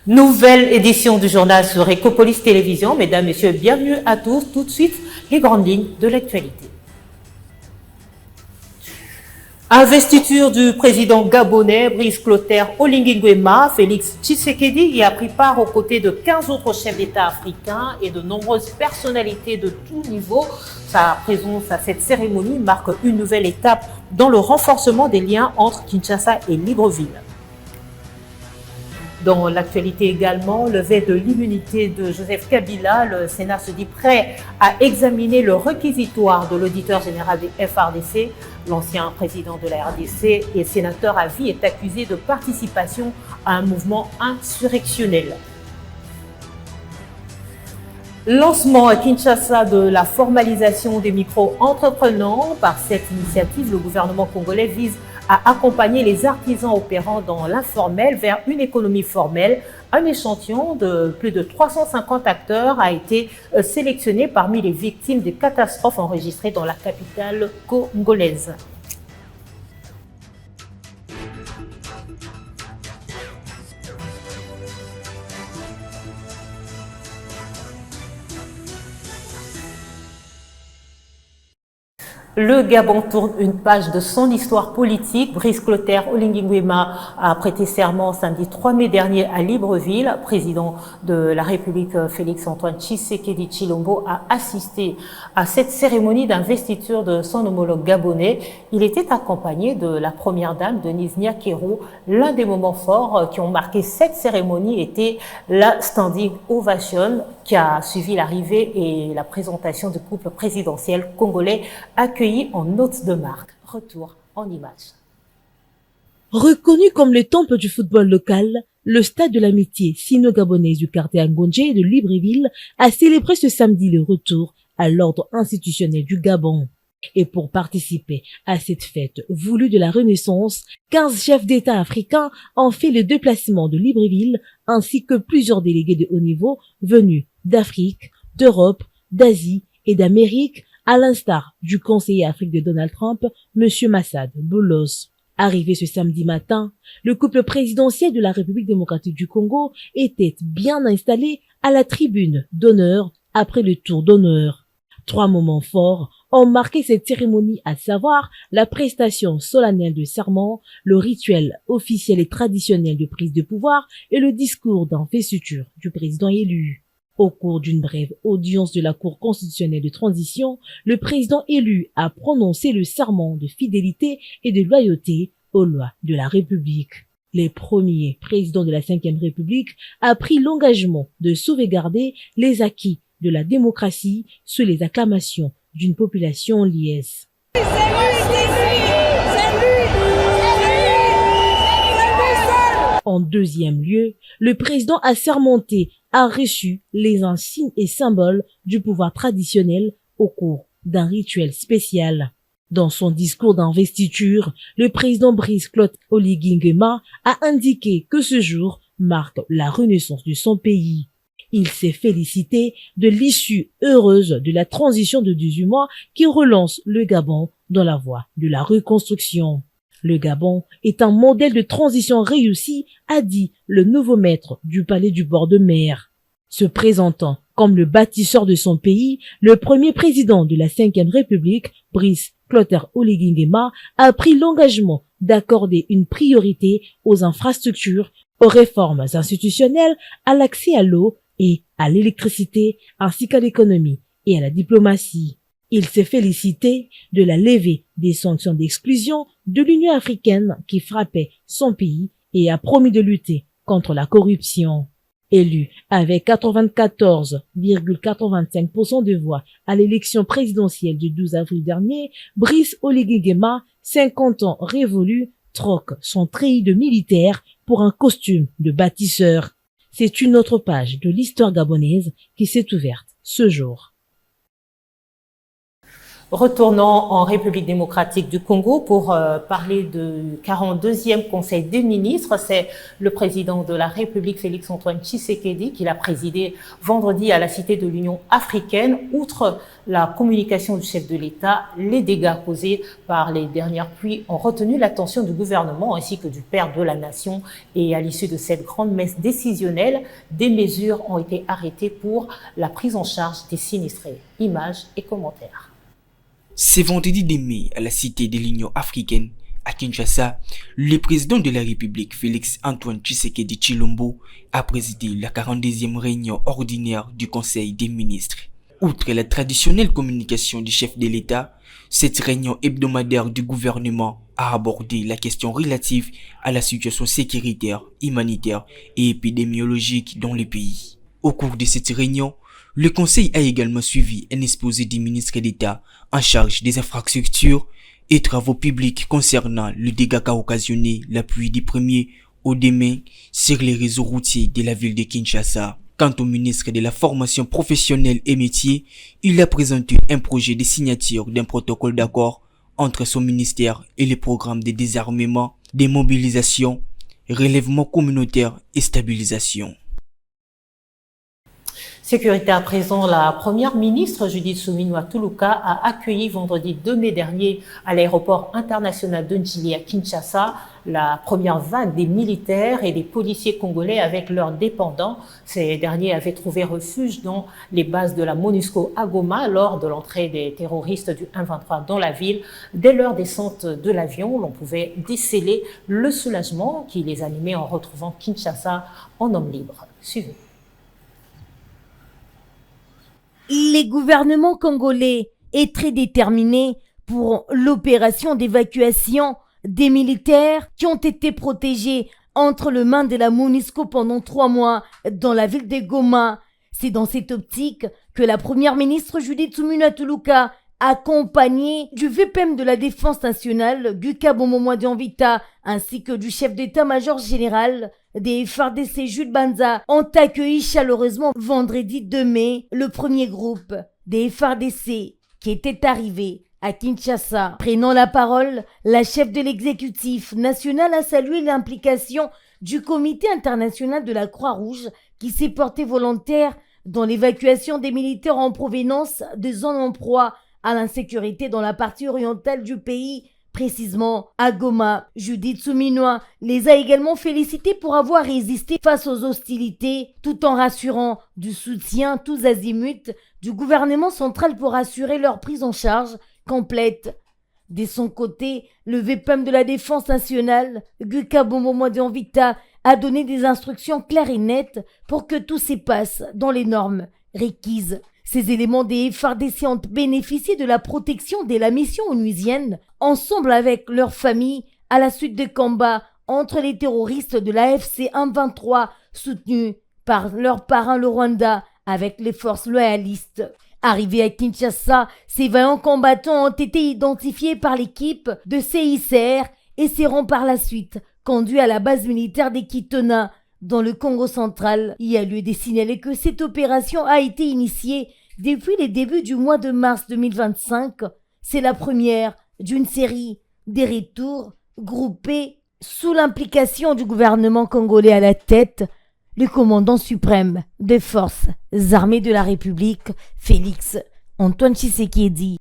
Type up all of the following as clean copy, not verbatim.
Nouvelle édition du journal sur Ecopolis Télévision. Mesdames, Messieurs, bienvenue à tous. Tout de suite, les grandes lignes de l'actualité. Investiture du président gabonais Brice Clotaire Oligui Nguema, Félix Tshisekedi y a pris part aux côtés de 15 autres chefs d'État africains et de nombreuses personnalités de tout niveau. Sa présence à cette cérémonie marque une nouvelle étape dans le renforcement des liens entre Kinshasa et Libreville. Dans l'actualité également, levée de l'immunité de Joseph Kabila, le Sénat se dit prêt à examiner le réquisitoire de l'auditeur général du FRDC. L'ancien président de la RDC et sénateur à vie est accusé de participation à un mouvement insurrectionnel. Lancement à Kinshasa de la formalisation des micro-entrepreneurs. Par cette initiative, le gouvernement congolais vise à accompagner les artisans opérant dans l'informel vers une économie formelle. Un échantillon de plus de 350 acteurs a été sélectionné parmi les victimes des catastrophes enregistrées dans la capitale congolaise. Le Gabon tourne une page de son histoire politique. Brice Clotaire Oligui Nguema a prêté serment samedi 3 mai dernier à Libreville. Président de la République Félix-Antoine Tshisekedi Tshilombo a assisté à cette cérémonie d'investiture de son homologue gabonais. Il était accompagné de la première dame Denise Nyakero. L'un des moments forts qui ont marqué cette cérémonie était la standing ovation qui a suivi l'arrivée et la présentation du couple présidentiel congolais accueilli en hôte de marque. Retour en images. Reconnu comme le temple du football local, le stade de l'amitié sino-gabonaise du quartier Ngonje de Libreville a célébré ce samedi le retour à l'ordre institutionnel du Gabon. Et pour participer à cette fête voulue de la Renaissance, 15 chefs d'État africains ont fait le déplacement de Libreville ainsi que plusieurs délégués de haut niveau venus d'Afrique, d'Europe, d'Asie et d'Amérique, à l'instar du conseiller Afrique de Donald Trump, M. Massad Boulos. Arrivé ce samedi matin, le couple présidentiel de la République démocratique du Congo était bien installé à la tribune d'honneur après le tour d'honneur. 3 moments forts ont marqué cette cérémonie, à savoir la prestation solennelle de serment, le rituel officiel et traditionnel de prise de pouvoir et le discours d'investiture du président élu. Au cours d'une brève audience de la Cour constitutionnelle de transition, le président élu a prononcé le serment de fidélité et de loyauté aux lois de la République. Le premier président de la Ve République a pris l'engagement de sauvegarder les acquis de la démocratie sous les acclamations d'une population liesse. En deuxième lieu, le président a sermenté, a reçu les insignes et symboles du pouvoir traditionnel au cours d'un rituel spécial. Dans son discours d'investiture, le président Brice Clotaire Oligui Nguema a indiqué que ce jour marque la renaissance de son pays. Il s'est félicité de l'issue heureuse de la transition de 18 mois qui relance le Gabon dans la voie de la reconstruction. Le Gabon est un modèle de transition réussi, a dit le nouveau maître du palais du bord de mer. Se présentant comme le bâtisseur de son pays, le premier président de la Ve République, Brice Clotaire Oligui Nguema, a pris l'engagement d'accorder une priorité aux infrastructures, aux réformes institutionnelles, à l'accès à l'eau et à l'électricité, ainsi qu'à l'économie et à la diplomatie. Il s'est félicité de la levée des sanctions d'exclusion de l'Union africaine qui frappaient son pays et a promis de lutter contre la corruption. Élu avec 94,85% de voix à l'élection présidentielle du 12 avril dernier, Brice Oligui Nguema, 50 ans révolus, troque son treillis de militaire pour un costume de bâtisseur. C'est une autre page de l'histoire gabonaise qui s'est ouverte ce jour. Retournons en République démocratique du Congo pour parler du 42e Conseil des ministres. C'est le président de la République, Félix-Antoine Tshisekedi, qui l'a présidé vendredi à la Cité de l'Union africaine. Outre la communication du chef de l'État, les dégâts causés par les dernières pluies ont retenu l'attention du gouvernement ainsi que du père de la nation. Et à l'issue de cette grande messe décisionnelle, des mesures ont été arrêtées pour la prise en charge des sinistrés. Images et commentaires. C'est vendredi 2 mai à la Cité de l'Union africaine, à Kinshasa, le président de la République, Félix-Antoine Tshisekedi Tshilombo, a présidé la 42e réunion ordinaire du Conseil des ministres. Outre la traditionnelle communication du chef de l'État, cette réunion hebdomadaire du gouvernement a abordé la question relative à la situation sécuritaire, humanitaire et épidémiologique dans le pays. Au cours de cette réunion, le Conseil a également suivi un exposé du ministre d'État en charge des infrastructures et travaux publics concernant le dégât qu'a occasionné la pluie du 1er au 2 mai sur les réseaux routiers de la ville de Kinshasa. Quant au ministre de la Formation professionnelle et métiers, il a présenté un projet de signature d'un protocole d'accord entre son ministère et le programme de désarmement, démobilisation, relèvement communautaire et stabilisation. Sécurité à présent, la première ministre Judith Suminwa Tuluka a accueilli vendredi 2 mai dernier à l'aéroport international de Njili à Kinshasa la première vague des militaires et des policiers congolais avec leurs dépendants. Ces derniers avaient trouvé refuge dans les bases de la MONUSCO à Goma lors de l'entrée des terroristes du 1-23 dans la ville. Dès leur descente de l'avion, l'on pouvait déceler le soulagement qui les animait en retrouvant Kinshasa en hommes libres. Suivez. Les gouvernements congolais est très déterminé pour l'opération d'évacuation des militaires qui ont été protégés entre les mains de la MONUSCO pendant 3 mois dans la ville de Goma. C'est dans cette optique que la première ministre Judith Suminwa Tuluka, accompagnée du VPM de la Défense nationale, Gukabo Momwadi-Anvita, ainsi que du chef d'état-major général des FARDC Jules Banza, ont accueilli chaleureusement vendredi 2 mai le premier groupe des FARDC qui était arrivé à Kinshasa. Prenant la parole, la chef de l'exécutif national a salué l'implication du comité international de la Croix-Rouge qui s'est porté volontaire dans l'évacuation des militaires en provenance des zones en proie à l'insécurité dans la partie orientale du pays, précisément à Goma. Judith Suminwa les a également félicités pour avoir résisté face aux hostilités, tout en rassurant du soutien tous azimuts du gouvernement central pour assurer leur prise en charge complète. De son côté, le VPM de la Défense nationale, Gukabo Momwadi-Anvita, a donné des instructions claires et nettes pour que tout se passe dans les normes requises. Ces éléments des FARDC ont bénéficié de la protection de la mission onusienne, ensemble avec leurs familles, à la suite des combats entre les terroristes de l'AFC 1-23, soutenus par leur parrain le Rwanda, avec les forces loyalistes. Arrivés à Kinshasa, ces vaillants combattants ont été identifiés par l'équipe de CICR et seront par la suite conduits à la base militaire des Kitona, dans le Congo central. Il y a lieu de signaler que cette opération a été initiée depuis les débuts du mois de mars 2025. C'est la première d'une série de retours groupés sous l'implication du gouvernement congolais à la tête, le commandant suprême des forces armées de la République, Félix-Antoine Tshisekedi.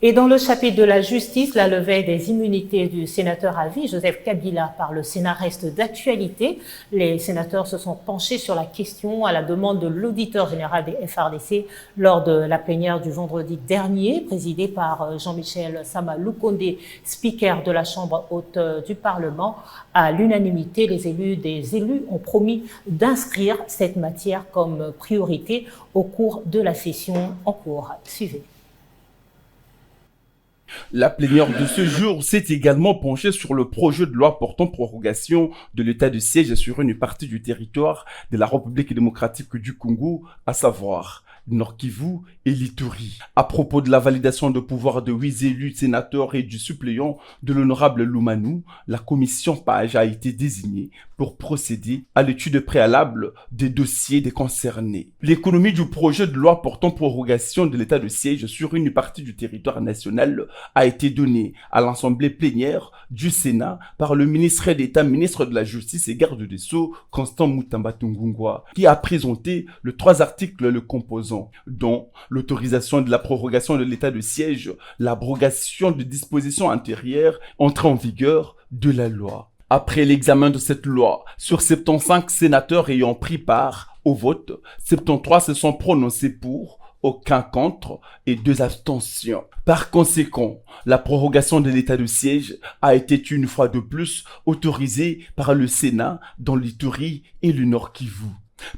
Et dans le chapitre de la justice, la levée des immunités du sénateur à vie, Joseph Kabila, par le Sénat reste d'actualité. Les sénateurs se sont penchés sur la question à la demande de l'auditeur général des FARDC lors de la plénière du vendredi dernier, présidée par Jean-Michel Sama Lukonde, speaker de la Chambre haute du Parlement. À l'unanimité, les élus ont promis d'inscrire cette matière comme priorité au cours de la session en cours. Suivez. La plénière de ce jour s'est également penchée sur le projet de loi portant prorogation de l'état de siège sur une partie du territoire de la République démocratique du Congo, à savoir Nord Kivu et l'Ituri. À propos de la validation de pouvoir de 8 élus sénateurs et du suppléant de l'honorable Loumanou, la commission PAGE a été désignée pour procéder à l'étude préalable des dossiers des concernés. L'économie du projet de loi portant prorogation de l'état de siège sur une partie du territoire national a été donnée à l'Assemblée plénière du Sénat par le ministre d'État, ministre de la Justice et garde des Sceaux, Constant Mutamba Tungungwa, qui a présenté les 3 articles le composant, dont l'autorisation de la prorogation de l'état de siège, l'abrogation de dispositions antérieures entrées en vigueur de la loi. Après l'examen de cette loi, sur 75 sénateurs ayant pris part au vote, 73 se sont prononcés pour, aucun contre et 2 abstentions. Par conséquent, la prorogation de l'état de siège a été une fois de plus autorisée par le Sénat dans l'Ituri et le Nord Kivu.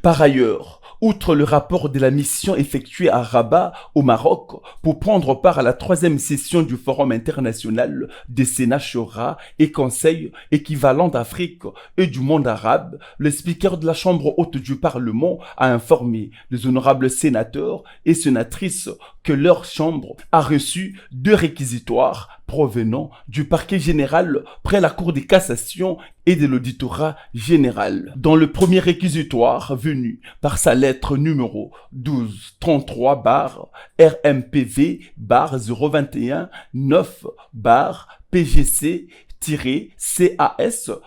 Par ailleurs, outre le rapport de la mission effectuée à Rabat, au Maroc, pour prendre part à la 3e session du Forum international des Sénats Shura et Conseil équivalent d'Afrique et du monde arabe, le speaker de la Chambre haute du Parlement a informé les honorables sénateurs et sénatrices que leur chambre a reçu 2 réquisitoires provenant du parquet général près la Cour de cassation et de l'auditorat général. Dans le premier réquisitoire venu par sa lettre numéro 1233-RMPV-021-9-PGC CAS-WB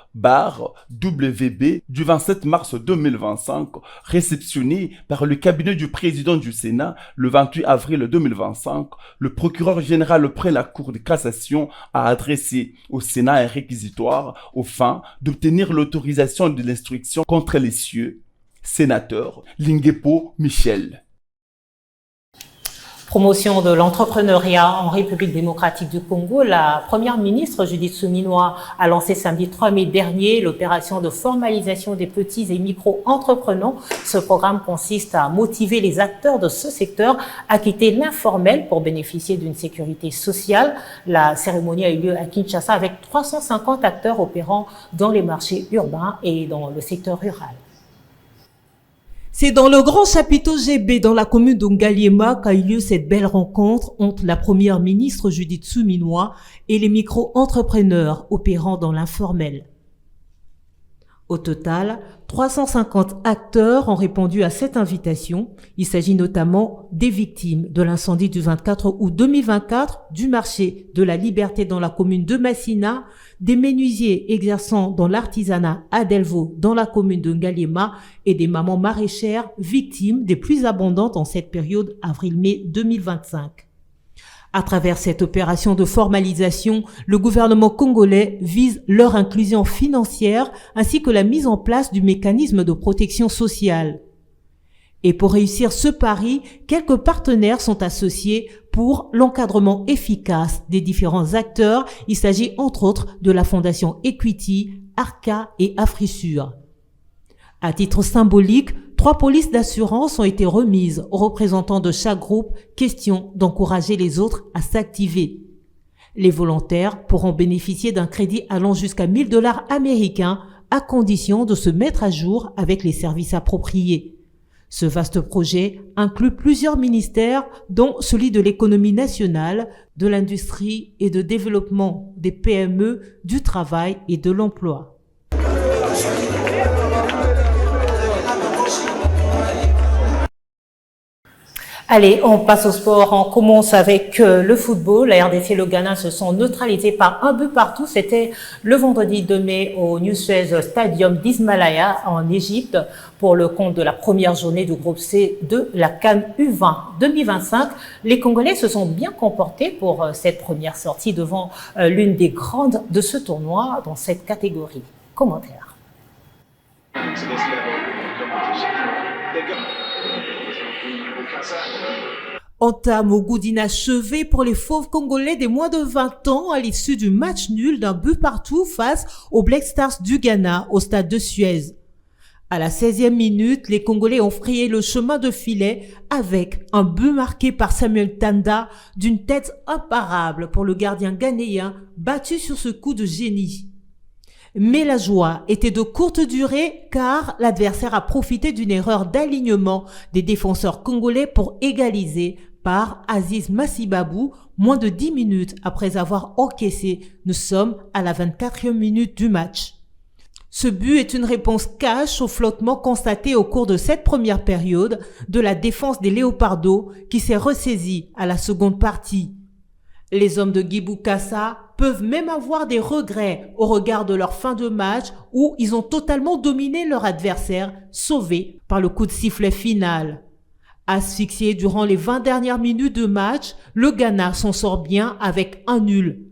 du 27 mars 2025, réceptionné par le cabinet du président du Sénat le 28 avril 2025, le procureur général près la Cour de cassation a adressé au Sénat un réquisitoire aux fins d'obtenir l'autorisation de l'instruction contre les cieux sénateur Lingepo Michel. Promotion de l'entrepreneuriat en République démocratique du Congo, la première ministre Judith Suminwa a lancé samedi 3 mai dernier l'opération de formalisation des petits et micro-entrepreneurs. Ce programme consiste à motiver les acteurs de ce secteur à quitter l'informel pour bénéficier d'une sécurité sociale. La cérémonie a eu lieu à Kinshasa avec 350 acteurs opérant dans les marchés urbains et dans le secteur rural. C'est dans le grand chapiteau GB dans la commune de Ngaliema qu'a eu lieu cette belle rencontre entre la première ministre Judith Suminwa et les micro-entrepreneurs opérant dans l'informel. Au total, 350 acteurs ont répondu à cette invitation. Il s'agit notamment des victimes de l'incendie du 24 août 2024, du marché de la Liberté dans la commune de Massina, des menuisiers exerçant dans l'artisanat à Delvaux dans la commune de Ngaliema et des mamans maraîchères victimes des pluies abondantes en cette période avril-mai 2025. À travers cette opération de formalisation, le gouvernement congolais vise leur inclusion financière ainsi que la mise en place du mécanisme de protection sociale. Et pour réussir ce pari, quelques partenaires sont associés pour l'encadrement efficace des différents acteurs. Il s'agit entre autres de la Fondation Equity, Arca et Afrisure. À titre symbolique, 3 polices d'assurance ont été remises aux représentants de chaque groupe, question d'encourager les autres à s'activer. Les volontaires pourront bénéficier d'un crédit allant jusqu'à $1000 américains à condition de se mettre à jour avec les services appropriés. Ce vaste projet inclut plusieurs ministères, dont celui de l'économie nationale, de l'industrie et de développement, des PME, du travail et de l'emploi. Allez, on passe au sport. On commence avec le football. La RDC et le Ghana se sont neutralisés par 1 but partout. C'était le vendredi 2 mai au New Suez Stadium d'Ismaïlia en Égypte pour le compte de la première journée du groupe C de la CAN U20 2025. Les Congolais se sont bien comportés pour cette première sortie devant l'une des grandes de ce tournoi dans cette catégorie. Commentaire. Entame au goût d'inachevé pour les fauves congolais des moins de 20 ans à l'issue du match nul d'un but partout face aux Black Stars du Ghana au stade de Suez. À la 16e minute, les Congolais ont frayé le chemin de filet avec un but marqué par Samuel Tanda d'une tête imparable pour le gardien ghanéen battu sur ce coup de génie. Mais la joie était de courte durée car l'adversaire a profité d'une erreur d'alignement des défenseurs congolais pour égaliser par Aziz Massibabou moins de 10 minutes après avoir encaissé. Nous sommes à la 24e minute du match. Ce but est une réponse cash au flottement constaté au cours de cette première période de la défense des Léopardos qui s'est ressaisie à la seconde partie. Les hommes de Guy Bokassa peuvent même avoir des regrets au regard de leur fin de match où ils ont totalement dominé leur adversaire, sauvé par le coup de sifflet final. Asphyxié durant les 20 dernières minutes de match, le Ghana s'en sort bien avec un nul.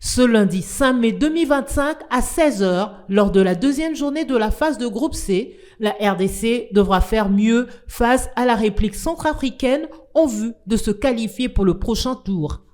Ce lundi 5 mai 2025 à 16h, lors de la deuxième journée de la phase de groupe C, la RDC devra faire mieux face à la réplique centrafricaine en vue de se qualifier pour le prochain tour.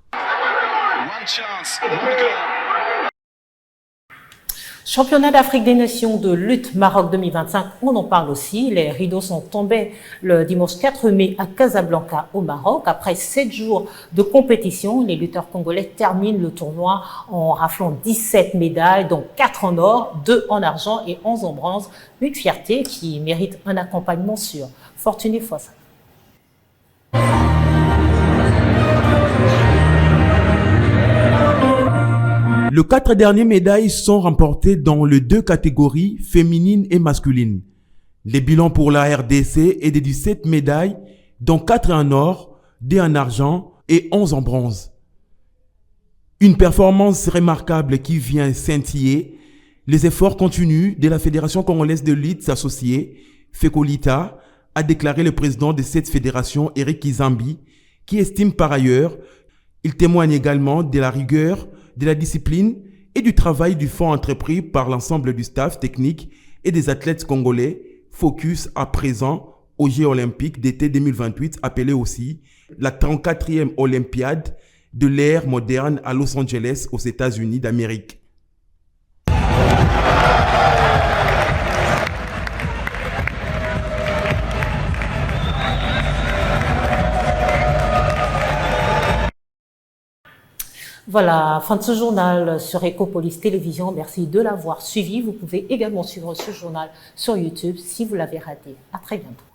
Championnat d'Afrique des Nations de lutte Maroc 2025, on en parle aussi. Les rideaux sont tombés le dimanche 4 mai à Casablanca au Maroc. Après 7 jours de compétition, les lutteurs congolais terminent le tournoi en raflant 17 médailles, dont 4 en or, 2 en argent et 11 en bronze. Une fierté qui mérite un accompagnement sûr. Fortuné Fossa. Les 4 dernières médailles sont remportées dans les 2 catégories, féminines et masculines. Les bilans pour la RDC est de 17 médailles, dont 4 en or, 2 en argent et 11 en bronze. Une performance remarquable qui vient scintiller les efforts continus de la Fédération congolaise de lutte associée, FECOLITA, a déclaré le président de cette fédération, Eric Kizambi, qui estime par ailleurs, il témoigne également de la rigueur, de la discipline et du travail du fonds entrepris par l'ensemble du staff technique et des athlètes congolais, focus à présent aux Jeux olympiques d'été 2028, appelé aussi la 34e Olympiade de l'ère moderne à Los Angeles aux États-Unis d'Amérique. Voilà, fin de ce journal sur Ecopolis Télévision. Merci de l'avoir suivi. Vous pouvez également suivre ce journal sur YouTube si vous l'avez raté. À très bientôt.